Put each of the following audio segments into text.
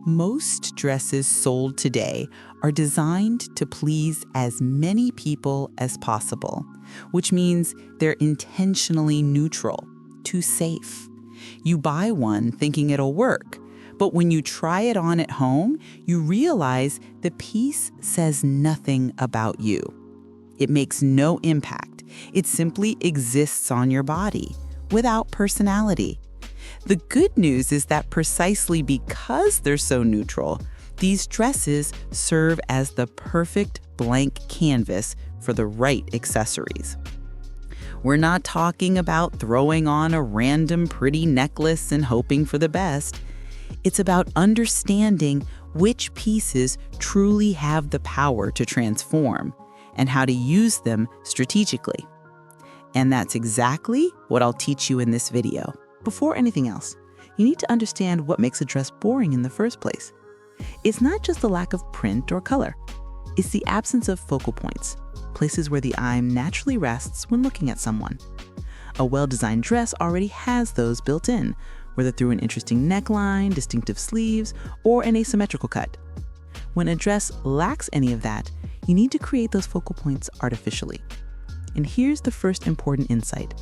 Most dresses sold today are designed to please as many people as possible, which means they're intentionally neutral, too safe. You buy one thinking it'll work, but when you try it on at home, you realize the piece says nothing about you. It makes no impact. It simply exists on your body, without personality. The good news is that precisely because they're so neutral, these dresses serve as the perfect blank canvas for the right accessories. We're not talking about throwing on a random pretty necklace and hoping for the best. It's about understanding which pieces truly have the power to transform and how to use them strategically. And that's exactly what I'll teach you in this video. Before anything else, you need to understand what makes a dress boring in the first place. It's not just the lack of print or color. It's the absence of focal points, places where the eye naturally rests when looking at someone. A well-designed dress already has those built in, whether through an interesting neckline, distinctive sleeves, or an asymmetrical cut. When a dress lacks any of that, you need to create those focal points artificially. And here's the first important insight.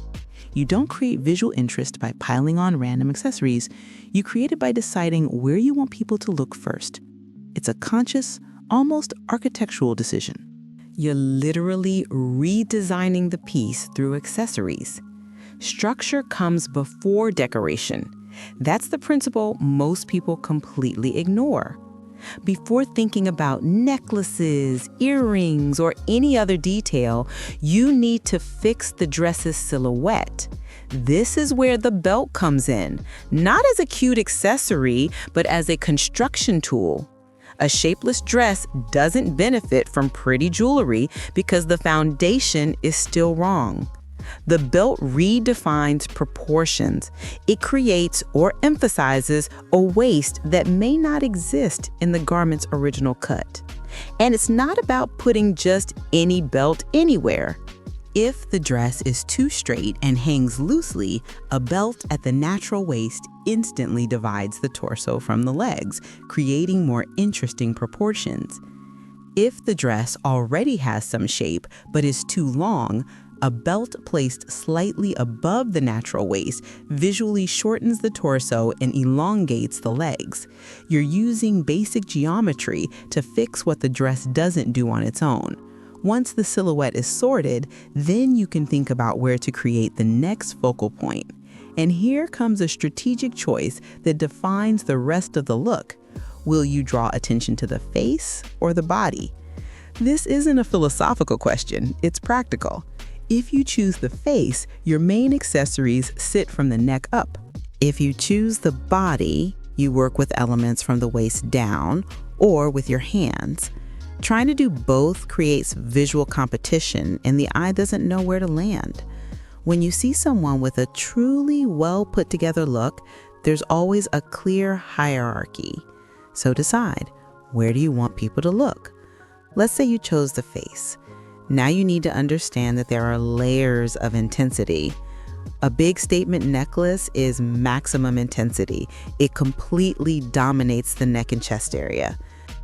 You don't create visual interest by piling on random accessories. You create it by deciding where you want people to look first. It's a conscious, almost architectural decision. You're literally redesigning the piece through accessories. Structure comes before decoration. That's the principle most people completely ignore. Before thinking about necklaces, earrings, or any other detail, you need to fix the dress's silhouette. This is where the belt comes in, not as a cute accessory, but as a construction tool. A shapeless dress doesn't benefit from pretty jewelry because the foundation is still wrong. The belt redefines proportions. It creates or emphasizes a waist that may not exist in the garment's original cut. And it's not about putting just any belt anywhere. If the dress is too straight and hangs loosely, a belt at the natural waist instantly divides the torso from the legs, creating more interesting proportions. If the dress already has some shape but is too long, a belt placed slightly above the natural waist visually shortens the torso and elongates the legs. You're using basic geometry to fix what the dress doesn't do on its own. Once the silhouette is sorted, then you can think about where to create the next focal point. And here comes a strategic choice that defines the rest of the look. Will you draw attention to the face or the body? This isn't a philosophical question, it's practical. If you choose the face, your main accessories sit from the neck up. If you choose the body, you work with elements from the waist down or with your hands. Trying to do both creates visual competition and the eye doesn't know where to land. When you see someone with a truly well put together look, there's always a clear hierarchy. So decide, where do you want people to look? Let's say you chose the face. Now you need to understand that there are layers of intensity. A big statement necklace is maximum intensity. It completely dominates the neck and chest area.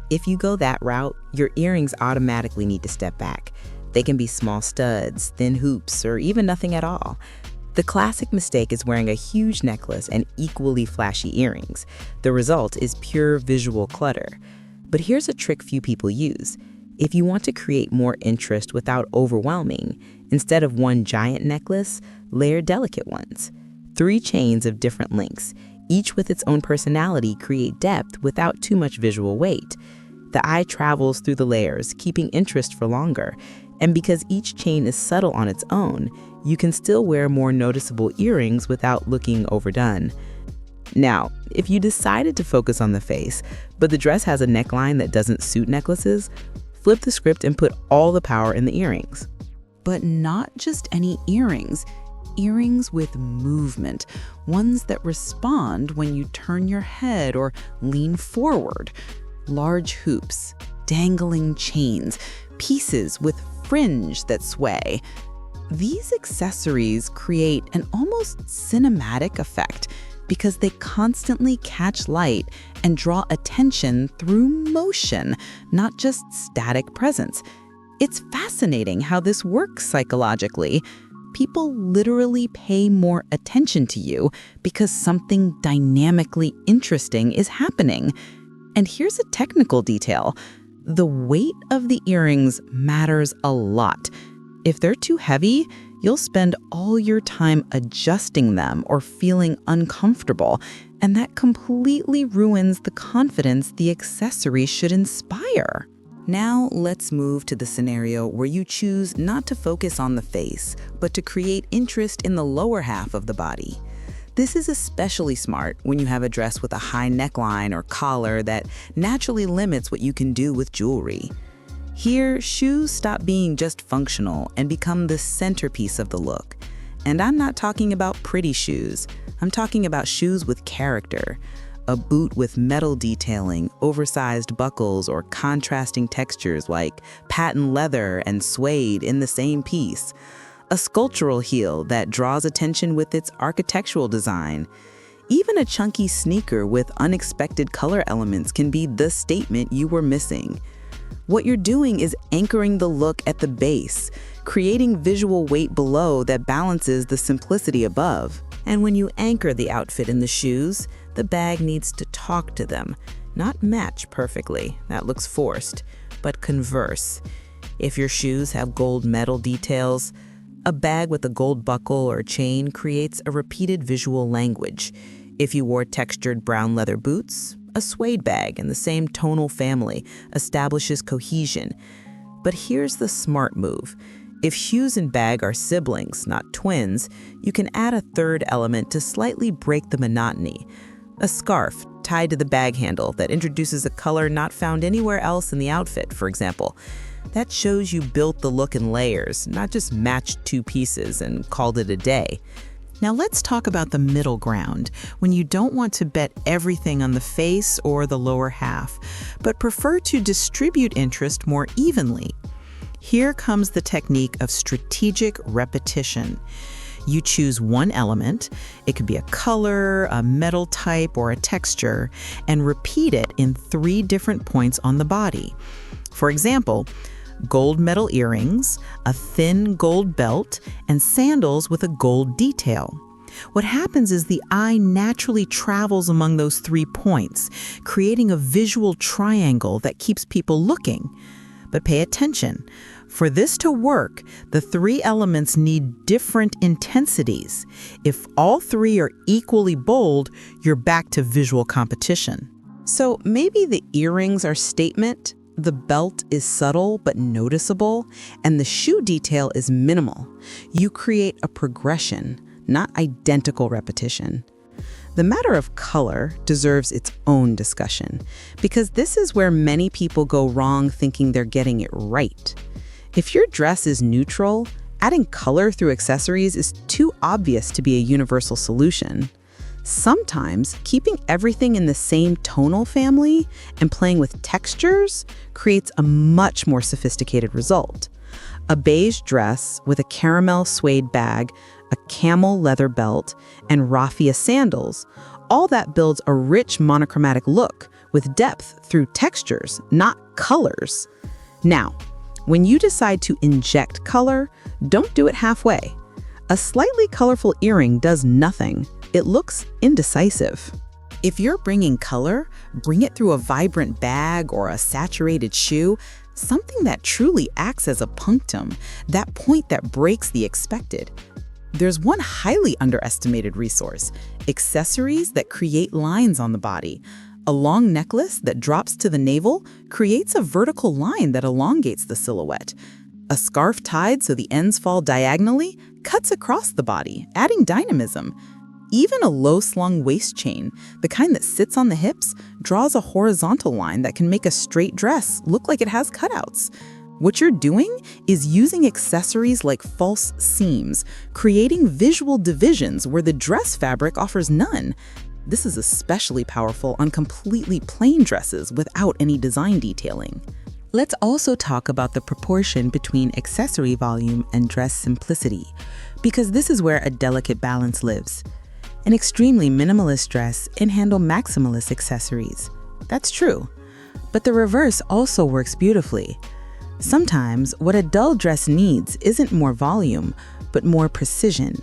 If you go that route, your earrings automatically need to step back. They can be small studs, thin hoops, or even nothing at all. The classic mistake is wearing a huge necklace and equally flashy earrings. The result is pure visual clutter. But here's a trick few people use. If you want to create more interest without overwhelming, instead of one giant necklace, layer delicate ones. 3 chains of different lengths, each with its own personality, create depth without too much visual weight. The eye travels through the layers, keeping interest for longer. And because each chain is subtle on its own, you can still wear more noticeable earrings without looking overdone. Now, if you decided to focus on the face, but the dress has a neckline that doesn't suit necklaces, flip the script and put all the power in the earrings. But not just any earrings. Earrings with movement, ones that respond when you turn your head or lean forward. Large hoops, dangling chains, pieces with fringe that sway. These accessories create an almost cinematic effect. because they constantly catch light and draw attention through motion, not just static presence. It's fascinating how this works psychologically. People literally pay more attention to you because something dynamically interesting is happening. And here's a technical detail. The weight of the earrings matters a lot. If they're too heavy, you'll spend all your time adjusting them or feeling uncomfortable, and that completely ruins the confidence the accessory should inspire. Now let's move to the scenario where you choose not to focus on the face, but to create interest in the lower half of the body. This is especially smart when you have a dress with a high neckline or collar that naturally limits what you can do with jewelry. Here, shoes stop being just functional and become the centerpiece of the look. And I'm not talking about pretty shoes. I'm talking about shoes with character. A boot with metal detailing, oversized buckles, or contrasting textures like patent leather and suede in the same piece. A sculptural heel that draws attention with its architectural design. Even a chunky sneaker with unexpected color elements can be the statement you were missing. What you're doing is anchoring the look at the base, creating visual weight below that balances the simplicity above. And when you anchor the outfit in the shoes, the bag needs to talk to them, not match perfectly, that looks forced, but converse. If your shoes have gold metal details, a bag with a gold buckle or chain creates a repeated visual language. If you wore textured brown leather boots, a suede bag in the same tonal family establishes cohesion. But here's the smart move. If shoes and bag are siblings, not twins, you can add a third element to slightly break the monotony. A scarf tied to the bag handle that introduces a color not found anywhere else in the outfit, for example. That shows you built the look in layers, not just matched two pieces and called it a day. Now let's talk about the middle ground, when you don't want to bet everything on the face or the lower half, but prefer to distribute interest more evenly. Here comes the technique of strategic repetition. You choose one element, it could be a color, a metal type, or a texture, and repeat it in 3 different points on the body. For example, gold metal earrings, a thin gold belt, and sandals with a gold detail. What happens is the eye naturally travels among those 3 points, creating a visual triangle that keeps people looking. But pay attention. For this to work, the 3 elements need different intensities. If all 3 are equally bold, you're back to visual competition. So maybe the earrings are statement, the belt is subtle but noticeable, and the shoe detail is minimal. You create a progression, not identical repetition. The matter of color deserves its own discussion, because this is where many people go wrong thinking they're getting it right. If your dress is neutral, adding color through accessories is too obvious to be a universal solution. Sometimes, keeping everything in the same tonal family and playing with textures creates a much more sophisticated result. A beige dress with a caramel suede bag, a camel leather belt, and raffia sandals, all that builds a rich monochromatic look with depth through textures, not colors. Now, when you decide to inject color, don't do it halfway. A slightly colorful earring does nothing. It looks indecisive. If you're bringing color, bring it through a vibrant bag or a saturated shoe, something that truly acts as a punctum, that point that breaks the expected. There's one highly underestimated resource: accessories that create lines on the body. A long necklace that drops to the navel creates a vertical line that elongates the silhouette. A scarf tied so the ends fall diagonally cuts across the body, adding dynamism. Even a low-slung waist chain, the kind that sits on the hips, draws a horizontal line that can make a straight dress look like it has cutouts. What you're doing is using accessories like false seams, creating visual divisions where the dress fabric offers none. This is especially powerful on completely plain dresses without any design detailing. Let's also talk about the proportion between accessory volume and dress simplicity, because this is where a delicate balance lives. an extremely minimalist dress and handle maximalist accessories. That's true. But the reverse also works beautifully. Sometimes what a dull dress needs isn't more volume, but more precision.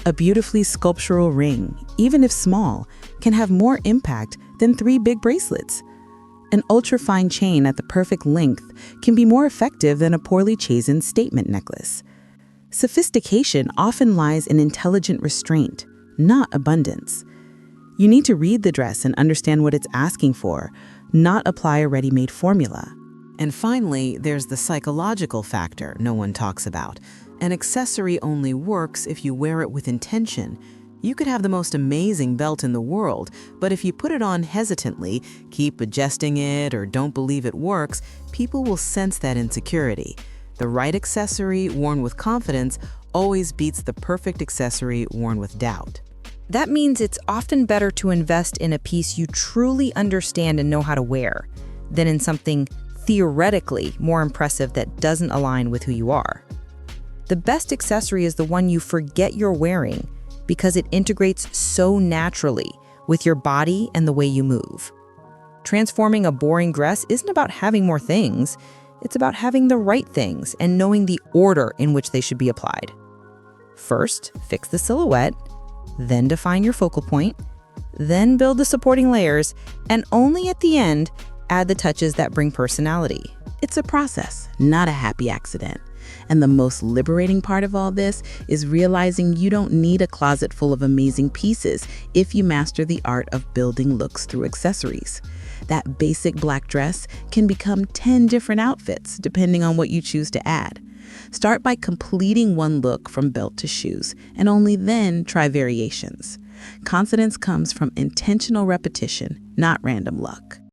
A beautifully sculptural ring, even if small, can have more impact than 3 big bracelets. An ultra-fine chain at the perfect length can be more effective than a poorly chastened statement necklace. Sophistication often lies in intelligent restraint, not abundance. You need to read the dress and understand what it's asking for, not apply a ready-made formula. And finally, there's the psychological factor no one talks about. An accessory only works if you wear it with intention. You could have the most amazing belt in the world, but if you put it on hesitantly, keep adjusting it, or don't believe it works, people will sense that insecurity. The right accessory worn with confidence always beats the perfect accessory worn with doubt. That means it's often better to invest in a piece you truly understand and know how to wear, than in something theoretically more impressive that doesn't align with who you are. The best accessory is the one you forget you're wearing because it integrates so naturally with your body and the way you move. Transforming a boring dress isn't about having more things, it's about having the right things and knowing the order in which they should be applied. First, fix the silhouette, then define your focal point, then build the supporting layers, and only at the end, add the touches that bring personality. It's a process, not a happy accident. And the most liberating part of all this is realizing you don't need a closet full of amazing pieces if you master the art of building looks through accessories. That basic black dress can become 10 different outfits depending on what you choose to add. Start by completing one look from belt to shoes, and only then try variations. Confidence comes from intentional repetition, not random luck.